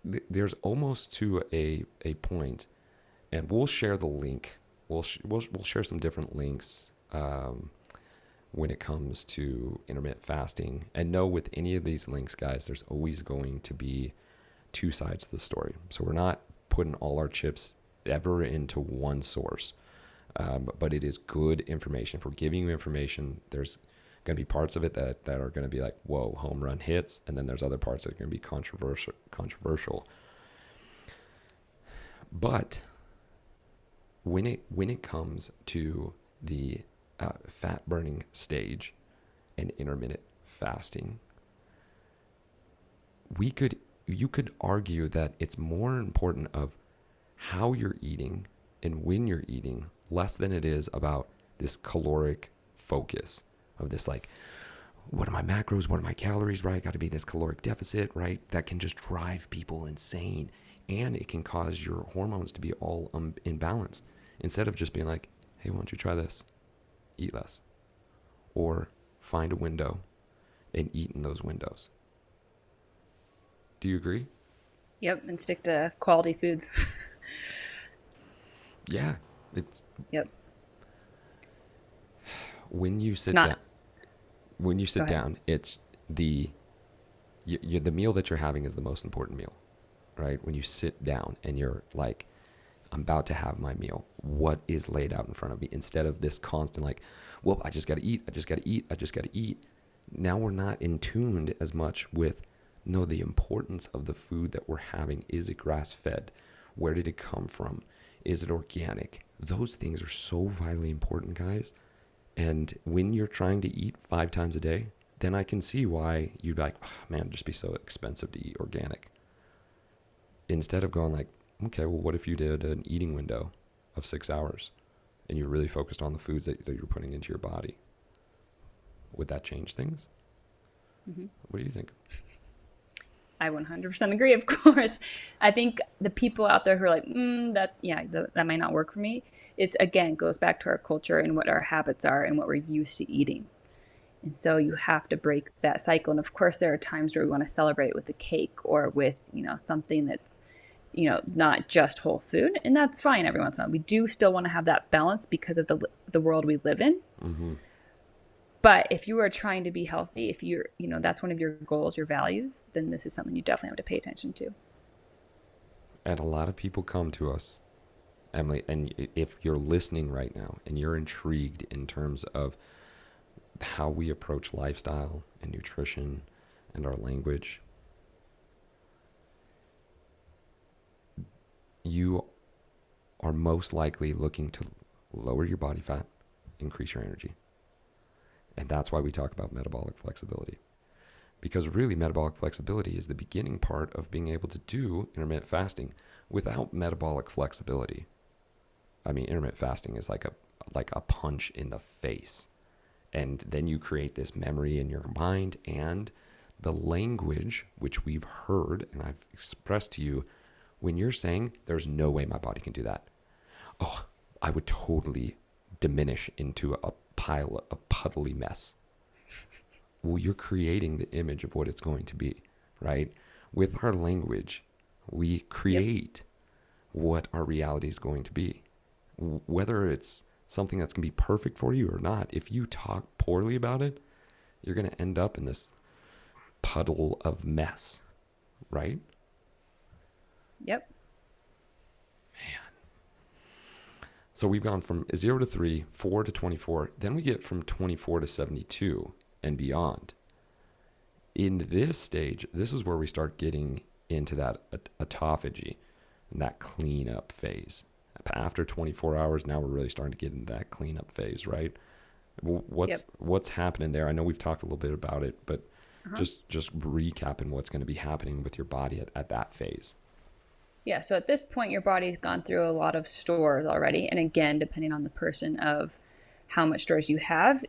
There's almost to a point, and we'll share the link. We'll share some different links when it comes to intermittent fasting. And know with any of these links, guys, there's always going to be two sides to the story. So we're not putting all our chips ever into one source. But it is good information. If we're giving you information, there's going to be parts of it that are going to be like, whoa, home run hits. And then there's other parts that are going to be controversial. But when it comes to the fat burning stage and intermittent fasting, you could argue that it's more important of how you're eating and when you're eating, less than it is about this caloric focus of this, like, what are my macros, what are my calories, right? Got to be this caloric deficit, right? That can just drive people insane. And it can cause your hormones to be all imbalanced. Instead of just being like, hey, why don't you try this? Eat less. Or find a window and eat in those windows. Do you agree? Yep, and stick to quality foods. Yeah, it's Yep. when you sit not- down. When you sit down, it's the meal that you're having is the most important meal, right? When you sit down and you're like, I'm about to have my meal. What is laid out in front of me? Instead of this constant like, well, I just got to eat. I just got to eat. I just got to eat. Now we're not in tuned as much with, no, the importance of the food that we're having. Is it grass fed? Where did it come from? Is it organic? Those things are so vitally important, guys. And when you're trying to eat 5 times a day, then I can see why you'd be like, oh, man, it'd just be so expensive to eat organic. Instead of going like, okay, well, what if you did an eating window of 6 hours and you really focused on the foods that you're putting into your body? Would that change things? Mm-hmm. What do you think? I 100% agree, of course. I think the people out there who are like, that might not work for me. It's, again, goes back to our culture and what our habits are and what we're used to eating. And so you have to break that cycle. And of course, there are times where we want to celebrate with a cake or with, something that's, not just whole food. And that's fine every once in a while. We do still want to have that balance because of the world we live in. Mm-hmm. But if you are trying to be healthy, if you're, that's one of your goals, your values, then this is something you definitely have to pay attention to. And a lot of people come to us, Emily, and if you're listening right now and you're intrigued in terms of how we approach lifestyle and nutrition and our language, you are most likely looking to lower your body fat, increase your energy. And that's why we talk about metabolic flexibility. Because really, metabolic flexibility is the beginning part of being able to do intermittent fasting. Without metabolic flexibility, I mean, intermittent fasting is like a punch in the face. And then you create this memory in your mind and the language, which we've heard and I've expressed to you, when you're saying, there's no way my body can do that. Oh, I would totally diminish into a pile of puddly mess. Well, you're creating the image of what it's going to be, right? With our language, we create what our reality is going to be. Whether it's something that's going to be perfect for you or not, if you talk poorly about it, you're going to end up in this puddle of mess, right? Yep. Man. So we've gone from 0 to 3, 4 to 24. Then we get from 24 to 72 and beyond. In this stage, this is where we start getting into that autophagy and that cleanup phase. After 24 hours, now we're really starting to get into that cleanup phase, right? What's happening there? I know we've talked a little bit about it, but just recapping what's going to be happening with your body at that phase. Yeah, so at this point, your body's gone through a lot of stores already. And again, depending on the person of how much stores you have,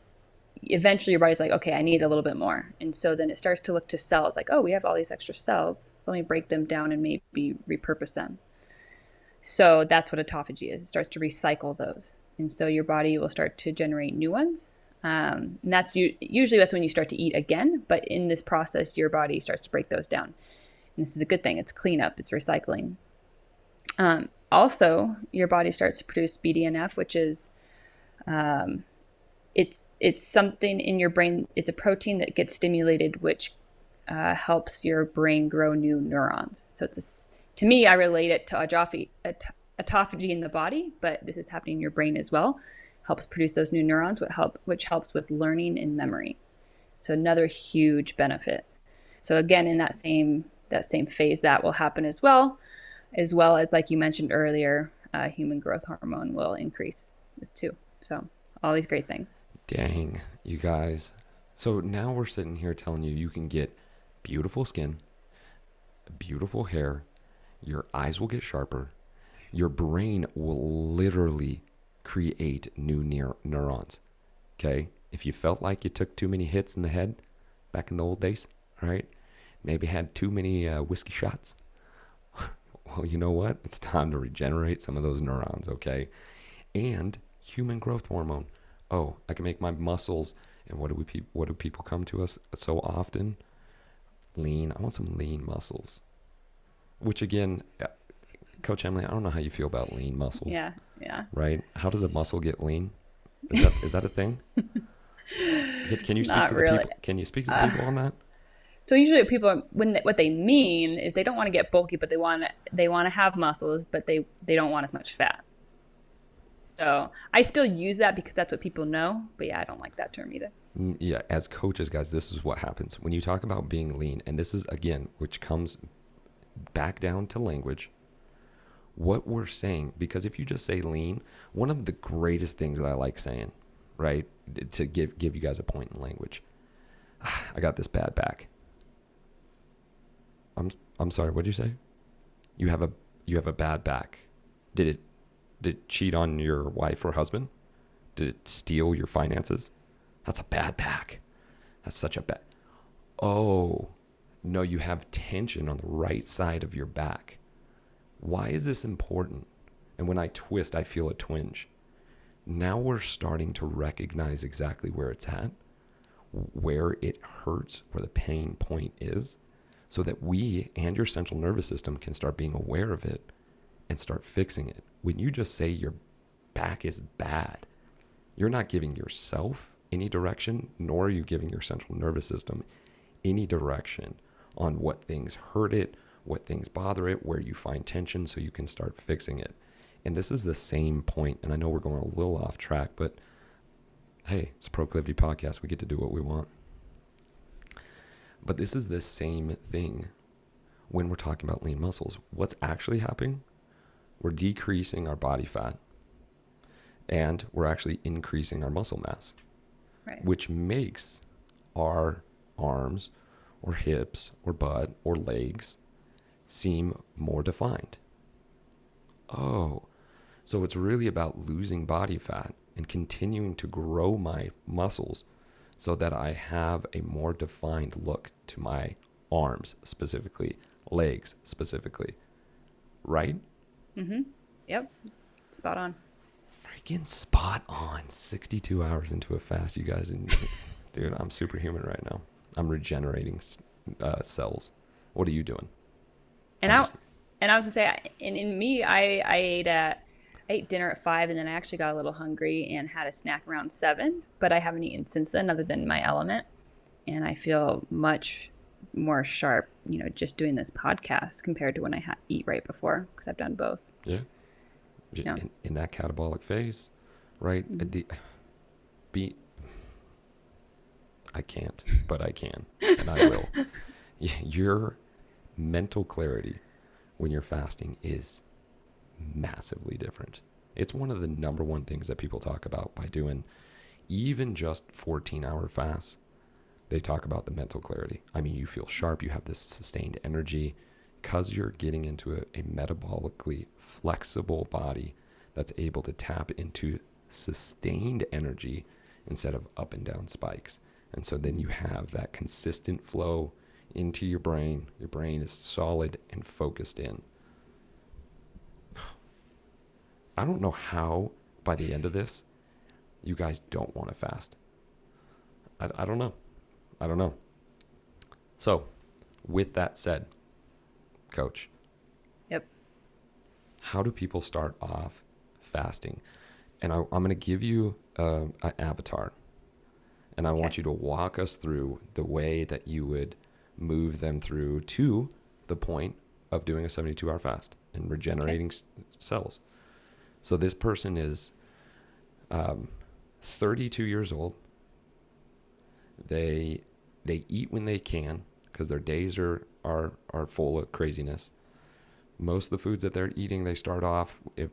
eventually your body's like, okay, I need a little bit more. And so then it starts to look to cells like, oh, we have all these extra cells. So let me break them down and maybe repurpose them. So that's what autophagy is. It starts to recycle those. And so your body will start to generate new ones. And usually that's when you start to eat again. But in this process, your body starts to break those down. And this is a good thing. It's cleanup. It's recycling. Also, your body starts to produce BDNF, which is it's something in your brain. It's a protein that gets stimulated, which helps your brain grow new neurons. So to me, I relate it to autophagy in the body, but this is happening in your brain as well. Helps produce those new neurons, which helps with learning and memory. So another huge benefit. So again, in that same phase, that will happen as well as like you mentioned earlier, human growth hormone will increase this too. So all these great things. Dang, you guys. So now we're sitting here telling you can get beautiful skin, beautiful hair, your eyes will get sharper, your brain will literally create new neurons. Okay? If you felt like you took too many hits in the head back in the old days, right? Maybe had too many whiskey shots. Well, you know what? It's time to regenerate some of those neurons, okay? And human growth hormone. Oh, I can make my muscles. And what do people come to us so often? Lean. I want some lean muscles. Which again, Coach Emily, I don't know how you feel about lean muscles. Yeah. Right? How does a muscle get lean? Is that a thing? Can you speak to the people? Can you speak to the people on that? So usually people, what they mean is they don't want to get bulky, but they want to have muscles, but they don't want as much fat. So I still use that because that's what people know. But yeah, I don't like that term either. Yeah, as coaches, guys, this is what happens when you talk about being lean, and this is again, which comes back down to language. What we're saying, because if you just say lean, one of the greatest things that I like saying, right, to give you guys a point in language. I got this bad back. I'm sorry. What'd you say? You have a bad back. Did it cheat on your wife or husband? Did it steal your finances? That's a bad back. That's such a bad. Oh, no, you have tension on the right side of your back. Why is this important? And when I twist, I feel a twinge. Now we're starting to recognize exactly where it's at, where it hurts, where the pain point is, so that we and your central nervous system can start being aware of it and start fixing it. When you just say your back is bad, you're not giving yourself any direction, nor are you giving your central nervous system any direction on what things hurt it, what things bother it, where you find tension, so you can start fixing it. And this is the same point, and I know we're going a little off track, but hey, it's a Proclivity podcast. We get to do what we want. But this is the same thing when we're talking about lean muscles. What's actually happening? We're decreasing our body fat, and we're actually increasing our muscle mass, Right. which makes our arms or hips or butt or legs seem more defined. Oh, so it's really about losing body fat and continuing to grow my muscles so that I have a more defined look to my arms specifically, legs specifically. Right? Mm-hmm. Yep. Spot on. Freaking spot on. 62 hours into a fast, you guys. And dude, I'm superhuman right now. I'm regenerating cells. What are you doing? And I'm I just- and I was gonna say, in me, I ate dinner at 5, and then I actually got a little hungry and had a snack around 7. But I haven't eaten since then, other than my element, and I feel much more sharp, just doing this podcast compared to when I eat right before, because I've done both. Yeah. Yeah. In that catabolic phase, right? Mm-hmm. I can't, but I can, and I will. Your mental clarity when you're fasting is massively different. It's one of the number one things that people talk about by doing even just 14-hour fasts. They talk about the mental clarity. I mean, you feel sharp, you have this sustained energy because you're getting into a metabolically flexible body that's able to tap into sustained energy instead of up and down spikes. And so then you have that consistent flow into your brain. Your brain is solid and focused in. I don't know how by the end of this, you guys don't want to fast. I don't know. I don't know. So with that said, Coach. Yep. How do people start off fasting? And I'm going to give you an avatar. And I want you to walk us through the way that you would move them through to the point of doing a 72-hour fast and regenerating cells. So this person is 32 years old. They eat when they can because their days are full of craziness. Most of the foods that they're eating, they start off, if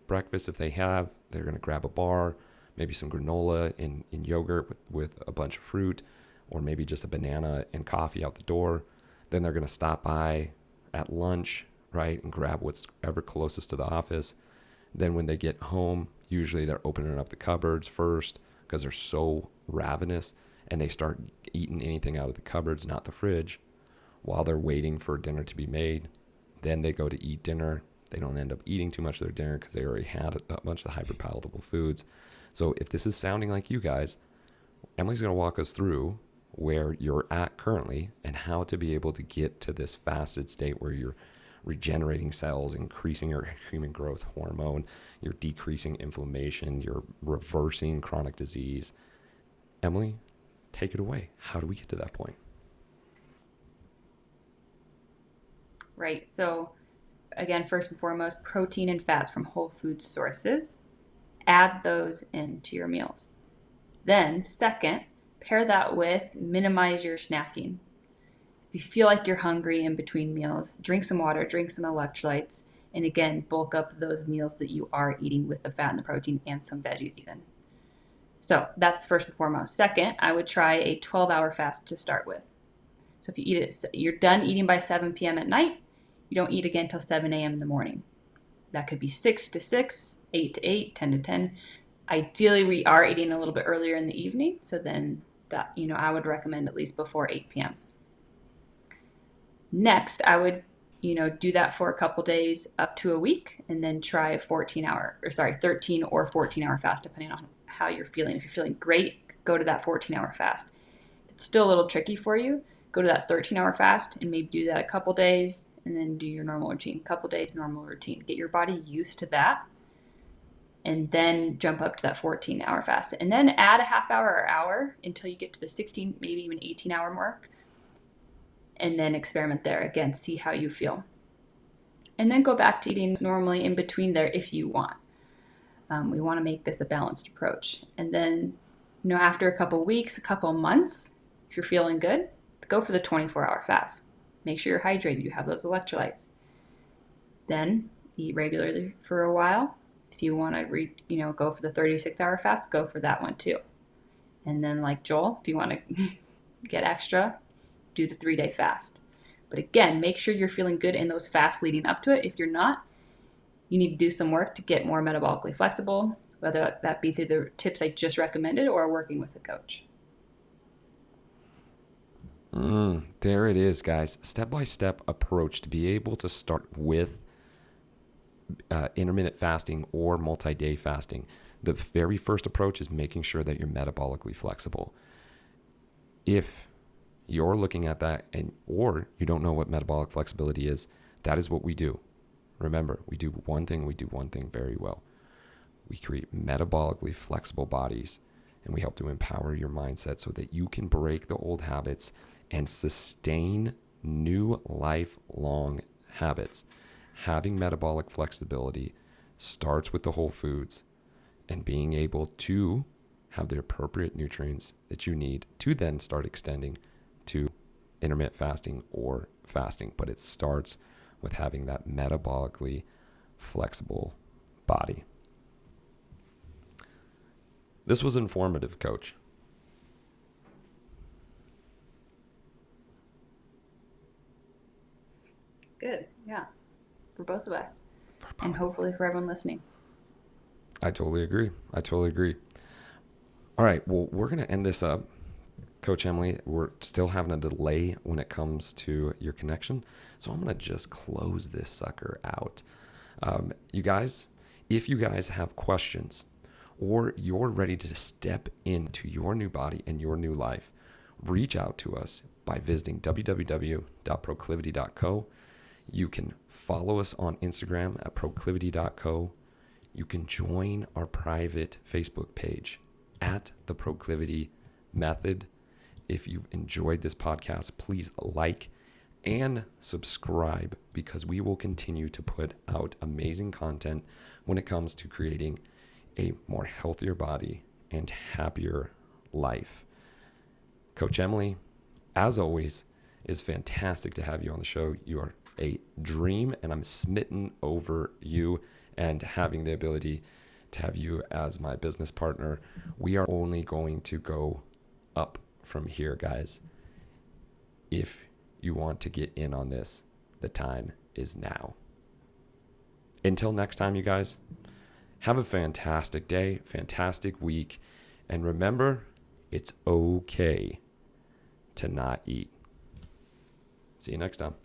they have, they're going to grab a bar, maybe some granola and yogurt with a bunch of fruit, or maybe just a banana and coffee out the door. Then they're going to stop by at lunch, right, and grab what's ever closest to the office. Then when they get home, usually they're opening up the cupboards first because they're so ravenous, and they start eating anything out of the cupboards, not the fridge, while they're waiting for dinner to be made. Then they go to eat dinner. They don't end up eating too much of their dinner because they already had a bunch of hyperpalatable foods. So if this is sounding like you guys, Emily's going to walk us through where you're at currently and how to be able to get to this fasted state where you're regenerating cells, increasing your human growth hormone, you're decreasing inflammation, you're reversing chronic disease. Emily, take it away. How do we get to that point? right? So again, first and foremost, protein and fats from whole food sources. Add those into your meals. Then, second, pair that with minimize your snacking. If you feel like you're hungry in between meals, drink some water, drink some electrolytes, and again, bulk up those meals that you are eating with the fat and the protein and some veggies even. So that's first and foremost. Second, I would try a 12-hour fast to start with. So if you eat it, you're done eating by 7 p.m. at night, you don't eat again until 7 a.m. in the morning. That could be 6 to 6, 8 to 8, 10 to 10. Ideally, we are eating a little bit earlier in the evening, so then that, I would recommend at least before 8 p.m. Next, I would, do that for a couple days up to a week, and then try a 13 or 14-hour fast, depending on how you're feeling. If you're feeling great, go to that 14-hour fast. If it's still a little tricky for you, go to that 13-hour fast and maybe do that a couple days, and then do your normal routine. Couple days, normal routine. Get your body used to that, and then jump up to that 14-hour fast. And then add a half hour or hour until you get to the 16, maybe even 18-hour mark. And then experiment there. Again, see how you feel. And then go back to eating normally in between there if you want. We want to make this a balanced approach. And then, after a couple weeks, a couple months, if you're feeling good, go for the 24-hour fast. Make sure you're hydrated, you have those electrolytes. Then eat regularly for a while. If you want to, go for the 36-hour fast, go for that one too. And then, like Joel, if you want to get extra, do the 3-day fast. But again, make sure you're feeling good in those fasts leading up to it. If you're not, you need to do some work to get more metabolically flexible, whether that be through the tips I just recommended or working with a coach. There it is, guys. Step-by-step approach to be able to start with intermittent fasting or multi-day fasting. The very first approach is making sure that you're metabolically flexible. If you're looking at that or you don't know what metabolic flexibility is, that is what we do. Remember, we do one thing very well. We create metabolically flexible bodies, and we help to empower your mindset so that you can break the old habits and sustain new lifelong habits. Having metabolic flexibility starts with the whole foods and being able to have the appropriate nutrients that you need to then start extending to intermittent fasting or fasting. But it starts with having that metabolically flexible body. This was informative, Coach. Good. Yeah. For both of us. And hopefully for everyone listening. I totally agree. All right. Well, we're going to end this up. Coach Emily, we're still having a delay when it comes to your connection. So I'm going to just close this sucker out. You guys, if you guys have questions or you're ready to step into your new body and your new life, reach out to us by visiting www.proclivity.co. You can follow us on Instagram at proclivity.co. You can join our private Facebook page at the Proclivity Method. If you've enjoyed this podcast, please like and subscribe, because we will continue to put out amazing content when it comes to creating a more healthier body and happier life. Coach Emily, as always, it's fantastic to have you on the show. You are a dream, and I'm smitten over you and having the ability to have you as my business partner. We are only going to go up from here, guys. If you want to get in on this, the time is now. Until next time, you guys, have a fantastic day, fantastic week, and remember, it's okay to not eat. See you next time.